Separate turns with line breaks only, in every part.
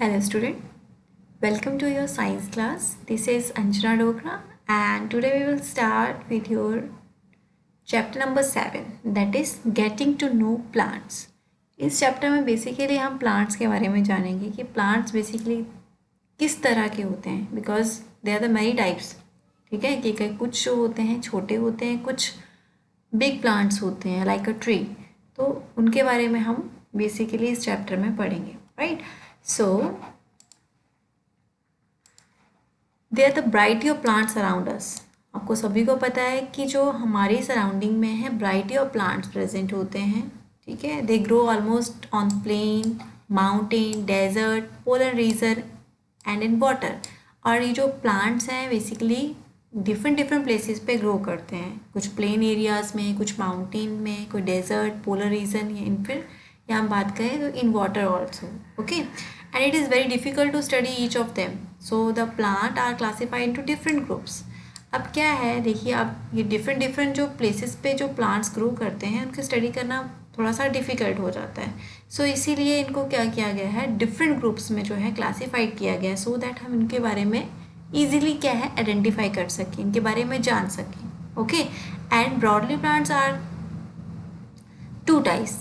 Hello student, welcome to your science class. This is Anjana Dogra and today we will start with your chapter number 7 that is getting to know plants. इस chapter में basically हम plants के बारे में जानेंगे कि plants basically किस तरह के होते हैं because they are the many types. ठीक है कि कुछ जो होते हैं छोटे होते हैं, कुछ बिग प्लांट्स होते हैं लाइक अ ट्री. तो उनके बारे में हम बेसिकली इस चैप्टर में पढ़ेंगे. Right. So, there are the variety of plants around us. आपको सभी को पता है कि जो हमारी सराउंडिंग में है variety of plants प्रेजेंट होते हैं. ठीक है. They grow almost on plain, mountain, desert, polar region and in water. और ये जो plants हैं बेसिकली डिफरेंट प्लेसेस पे ग्रो करते हैं. कुछ प्लेन एरियाज़ में, कुछ माउंटेन में, कोई डेजर्ट, पोलर रीजन या इन फिर या हम बात करें तो in water also. Okay. And it is very difficult to study each of them. So the plant are classified into different groups. अब क्या है, देखिए अब ये डिफरेंट जो प्लेसेस पे जो प्लांट्स ग्रो करते हैं उनकी स्टडी करना थोड़ा सा डिफ़िकल्ट हो जाता है. सो इसीलिए इनको क्या किया गया है, डिफरेंट ग्रुप्स में जो है क्लासीफाइड किया गया है सो दैट हम इनके बारे में ईजिली क्या है आइडेंटिफाई कर सकें, इनके बारे में जान सकें. Okay. And broadly plants are two types.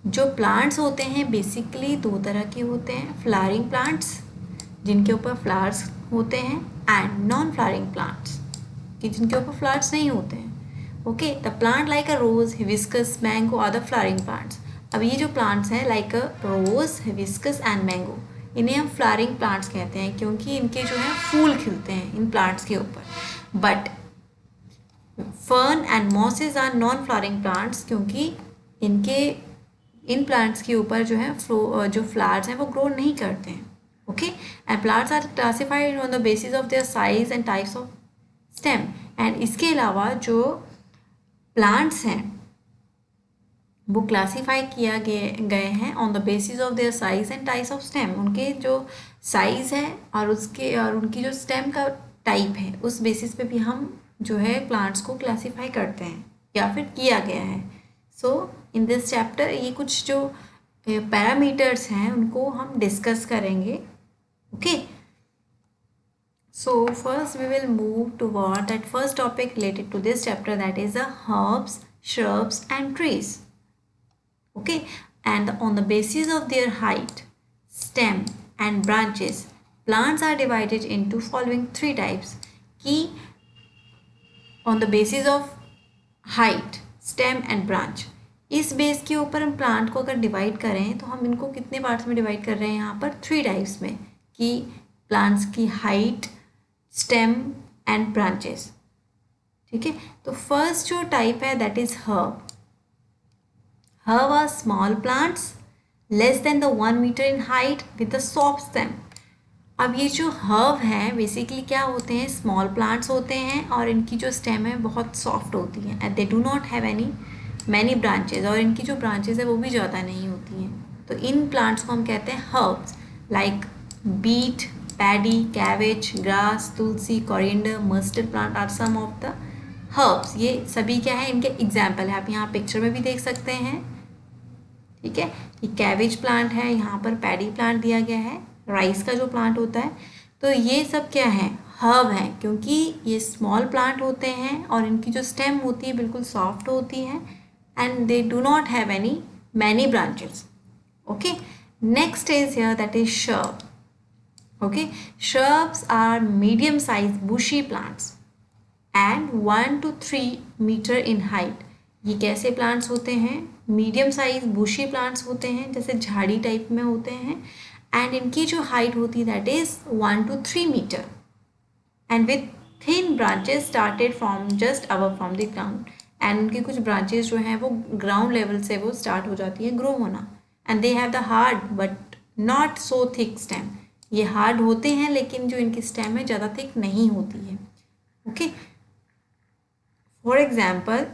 जो प्लांट्स होते हैं बेसिकली दो तरह के होते हैं. फ्लावरिंग प्लांट्स जिनके ऊपर फ्लावर्स होते हैं एंड नॉन फ्लावरिंग प्लांट्स कि जिनके ऊपर फ्लावर्स नहीं होते हैं. Okay. The plant like a rose, hibiscus, mango are the flowering plants. अब ये जो प्लांट्स हैं like a rose, hibiscus and mango, इन्हें हम फ्लावरिंग प्लांट्स कहते हैं क्योंकि इनके जो है फूल खिलते हैं इन प्लांट्स के ऊपर. But fern and mosses are non flowering plants क्योंकि इन प्लांट्स के ऊपर जो है जो फ्लावर्स हैं वो ग्रो नहीं करते हैं. Okay. And plants are classified on the basis of their size and types of stem. And इसके अलावा जो प्लांट्स हैं वो क्लासीफाई किया गए हैं on the basis of their size and types of stem. उनके जो साइज है और उनकी जो स्टेम का टाइप है उस बेसिस पे भी हम जो है प्लांट्स को क्लासीफाई करते हैं या फिर किया गया है. सो इन दिस चैप्टर ये कुछ जो पैरामीटर्स हैं उनको हम डिस्कस करेंगे. Okay. So first we will move toward that first topic related to this chapter that is the herbs, shrubs and trees. Okay. And on the basis of their height, stem and branches, plants are divided into following three types. Ki on the basis of height, stem and branch, इस base के ऊपर हम plant को अगर divide करें तो हम इनको कितने पार्ट्स में डिवाइड कर रहे हैं यहाँ पर, थ्री टाइप्स में कि प्लांट्स की हाइट, स्टेम एंड ब्रांचेस. ठीक है. तो फर्स्ट जो टाइप है that is herb. Herb are small plants less than the 1 meter in height with a soft stem. अब ये जो हर्ब हैं बेसिकली क्या होते हैं, स्मॉल प्लांट्स होते हैं और इनकी जो स्टेम है बहुत सॉफ्ट होती है and they do not have many branches, और इनकी जो ब्रांचेज है वो भी ज़्यादा नहीं होती हैं. तो इन प्लांट्स को हम कहते हैं herbs like beet, paddy, cabbage, grass, tulsi, coriander, mustard plant are some of the herbs. ये सभी क्या है, इनके एग्जाम्पल है. आप यहाँ पिक्चर में भी देख सकते हैं. ठीक है. ये कैवेज प्लांट है, यहाँ पर पैडी प्लांट दिया गया है, राइस का जो प्लांट होता है. तो ये सब क्या है, हर्ब हैं क्योंकि ये स्मॉल प्लांट होते हैं और इनकी जो स्टेम होती है बिल्कुल सॉफ्ट होती है and they do not have many branches. Okay. Next is here that is shrub. Okay. shrubs are medium size bushy plants and 1 to 3 metre in height. ये कैसे प्लांट्स होते हैं, मीडियम साइज बुशी प्लांट्स होते हैं जैसे झाड़ी type में होते हैं एंड इनकी जो हाइट होती है that is 1 to 3 metre and with thin branches started from just above from the ground. And उनकी कुछ ब्रांचेस जो हैं वो ग्राउंड लेवल से वो स्टार्ट हो जाती है ग्रो होना. And they have the hard but not so thick stem. ये हार्ड होते हैं लेकिन जो इनकी स्टेम है ज़्यादा थिक नहीं होती है. Okay. For example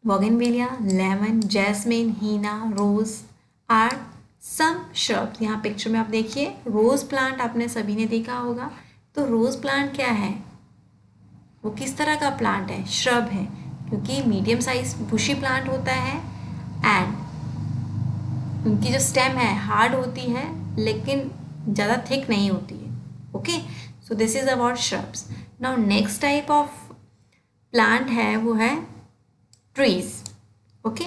bougainvillea, lemon, jasmine, henna, rose are some shrubs. यहाँ पिक्चर में आप देखिए रोज प्लांट आपने सभी ने देखा होगा. तो रोज प्लांट क्या है, वो किस तरह का प्लांट है, श्रब है क्योंकि मीडियम साइज बुशी प्लांट होता है एंड उनकी जो स्टेम है हार्ड होती है लेकिन ज़्यादा थिक नहीं होती है. Okay, so this is about shrubs. Now next type of plant है वो है trees. Okay,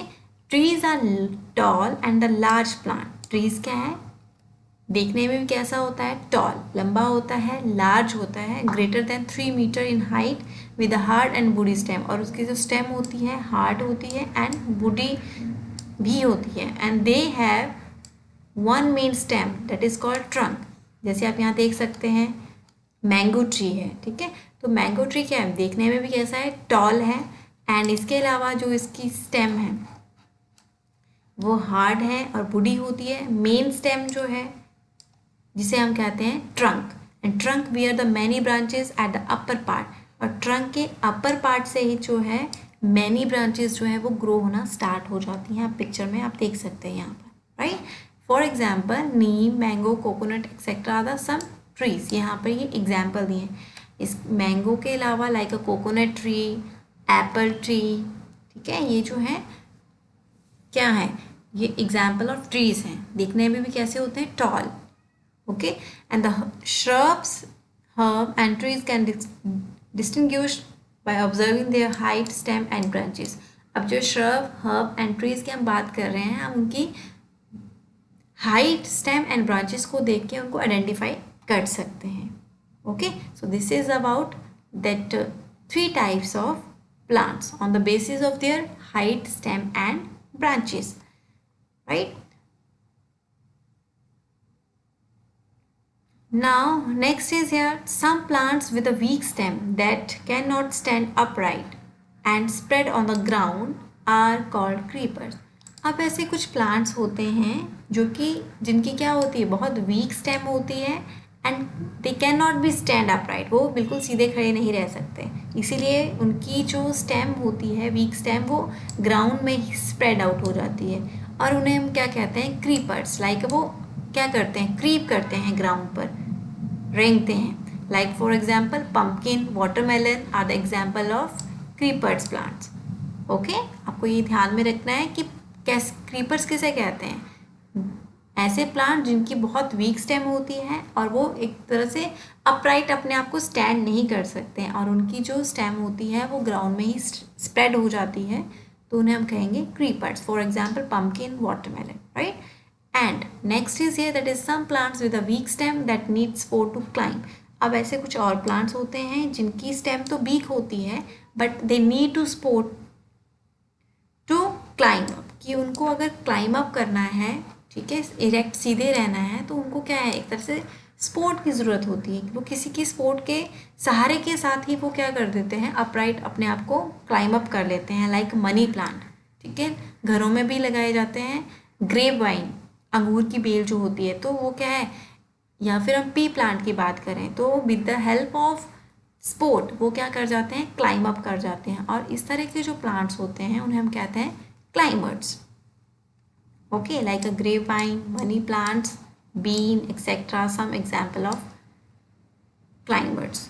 trees are tall and the large plant. Trees क्या है, देखने में भी कैसा होता है, टॉल, लंबा होता है, लार्ज होता है, greater than 3 metre in height with hard and woody stem. और उसकी जो स्टेम होती है हार्ड होती है एंड वुडी भी होती है. And they have one main stem that is called trunk. जैसे आप यहाँ देख सकते हैं मैंगो ट्री है. ठीक है, तो मैंगो ट्री क्या है, देखने में भी कैसा है, टॉल है. एंड इसके अलावा जो इसकी स्टेम है वो हार्ड है और वुडी होती है. मेन स्टेम जो है जिसे हम कहते हैं trunk. And trunk bear the many branches at the upper part. और ट्रंक के अपर पार्ट से ही जो है मैनी ब्रांचेस जो है वो ग्रो होना स्टार्ट हो जाती हैं. आप पिक्चर में आप देख सकते हैं यहाँ पर, right. For example neem, mango, coconut etcetera are the some trees. यहाँ पर ये एग्जाम्पल दिए हैं. इस मैंगो के अलावा like a coconut tree, Apple tree. ठीक है, ये जो है क्या है, ये एग्जाम्पल ऑफ ट्रीज हैं. देखने में भी कैसे होते हैं, toll. Okay, and the shrubs, herb and trees can distinguish by observing their height, stem and branches. अब जो shrub, herb and trees की हम बात कर रहे हैं, हम उनकी height, stem and branches को देख के उनको identify कर सकते हैं. Okay, so this is about that 3 types of plants on the basis of their height, stem and branches, right? Now next is here some plants with a weak stem that cannot stand upright and spread on the ground are called creepers. अब ऐसे कुछ plants होते हैं जो कि जिनकी क्या होती है, बहुत वीक स्टेम होती है and they can not be stand upright. वो बिल्कुल सीधे खड़े नहीं रह सकते, इसीलिए उनकी जो स्टेम होती है वीक स्टेम वो ग्राउंड में ही स्प्रेड आउट हो जाती है. और उन्हें हम क्या कहते हैं, क्रीपर्स. लाइक वो क्या करते हैं, क्रीप करते हैं, ग्राउंड पर रेंगते हैं. Like for example pumpkin, watermelon are the example of creepers plants. Okay, आपको ये ध्यान में रखना है कि कैसे क्रीपर्स किसे कहते हैं, ऐसे प्लांट जिनकी बहुत वीक स्टेम होती है और वो एक तरह से अपराइट अपने आप को स्टैंड नहीं कर सकते हैं और उनकी जो स्टेम होती है वो ग्राउंड में ही स्प्रेड हो जाती है, तो उन्हें हम कहेंगे creepers. For example pumpkin, watermelon, right. And next is here that is some plants with a weak stem that need support to climb. अब ऐसे कुछ और प्लांट्स होते हैं जिनकी स्टेम तो वीक होती है but they need to support to climb up, कि उनको अगर क्लाइम अप करना है, ठीक है, इरेक्ट सीधे रहना है, तो उनको क्या है, एक तरह से सपोर्ट की ज़रूरत होती है. वो किसी की सपोर्ट के सहारे के साथ ही वो क्या कर देते हैं, अपराइट अपने आप को क्लाइम अप कर लेते हैं. लाइक मनी प्लांट, ठीक है, घरों में भी लगाए जाते हैं. ग्रेप वाइन, अंगूर की बेल जो होती है, तो वो क्या है, या फिर हम पी प्लांट की बात करें तो with the help of support वो क्या कर जाते हैं, क्लाइम अप कर जाते हैं. और इस तरह के जो प्लांट्स होते हैं उन्हें हम कहते हैं climbers. Okay, like a grape vine, money plants, bean etcetera, some example of climbers.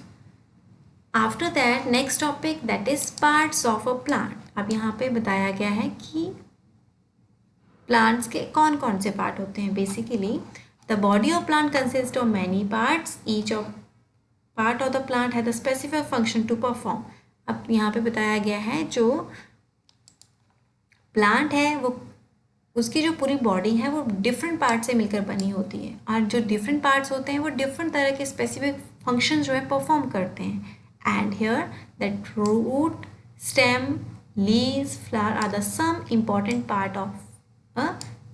After that next topic that is parts of a plant. अब यहाँ पे बताया गया है कि प्लांट्स के कौन कौन से पार्ट होते हैं. Basically the body of plant consist of many parts, each of part of the plant has a specific function to perform. अब यहाँ पे बताया गया है जो प्लांट है वो उसकी जो पूरी बॉडी है वो डिफरेंट पार्ट से मिलकर बनी होती है और जो डिफरेंट पार्ट्स होते हैं वो डिफरेंट तरह के स्पेसिफिक फंक्शन जो है परफॉर्म करते हैं. And here that root, stem, leaves, flower are the some important part of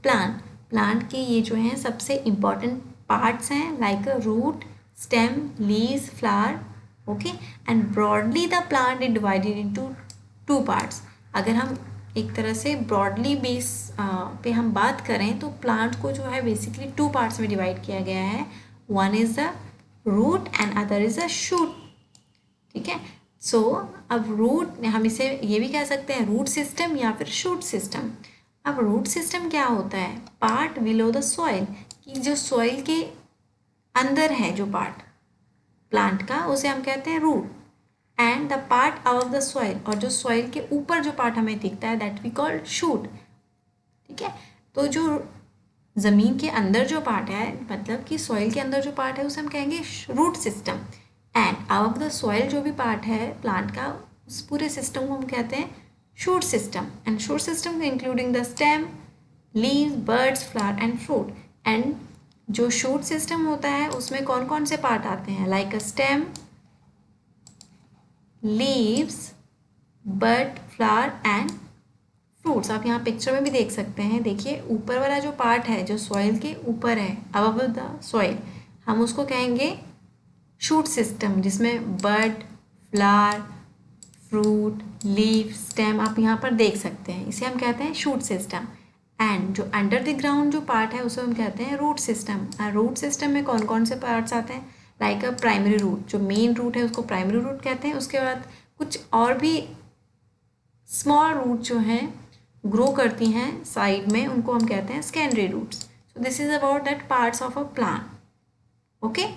plant के ये जो हैं सबसे इम्पॉर्टेंट पार्ट्स हैं, like root, stem, leaves, flower. Okay, and broadly the plant is divided into 2 parts. अगर हम एक तरह से ब्रॉडली बेस पे हम बात करें तो प्लांट को जो है बेसिकली 2 पार्ट्स में डिवाइड किया गया है. One is the root and other is a shoot. ठीक है, सो अब रूट हम इसे ये भी कह सकते हैं रूट सिस्टम या फिर शूट सिस्टम. अब रूट सिस्टम क्या होता है, पार्ट बिलो द सॉइल, कि जो सॉइल के अंदर है जो पार्ट प्लांट का उसे हम कहते हैं root. And the part above the soil, और जो सॉइल के ऊपर जो पार्ट हमें दिखता है दैट वी कॉल्ड शूट. ठीक है, तो जो ज़मीन के अंदर जो पार्ट है, मतलब कि सॉइल के अंदर जो पार्ट है उसे हम कहेंगे root system. And above the soil जो भी पार्ट है प्लांट का, उस पूरे सिस्टम को हम कहते हैं shoot system. And shoot system including the stem, leaves, birds, flower and fruit. And जो शूट सिस्टम होता है उसमें कौन कौन से पार्ट आते हैं, like a stem, leaves, bud, flower and fruits. आप यहाँ पिक्चर में भी देख सकते हैं, देखिए ऊपर वाला जो पार्ट है जो सॉइल के ऊपर है अबव द सॉइल, हम उसको कहेंगे शूट सिस्टम, जिसमें बड, फ्लावर, फ्रूट, लीफ, स्टेम आप यहाँ पर देख सकते हैं, इसे हम कहते हैं शूट सिस्टम। एंड जो अंडर द ग्राउंड जो पार्ट है उसे हम कहते हैं रूट सिस्टम। और रूट सिस्टम में कौन कौन से पार्ट्स आते हैं, लाइक अ प्राइमरी रूट, जो मेन रूट है उसको प्राइमरी रूट कहते हैं। उसके बाद कुछ और भी स्मॉल रूट जो हैं ग्रो करती हैं साइड में, उनको हम कहते हैं secondary roots. So this is about that parts of a plant. Okay.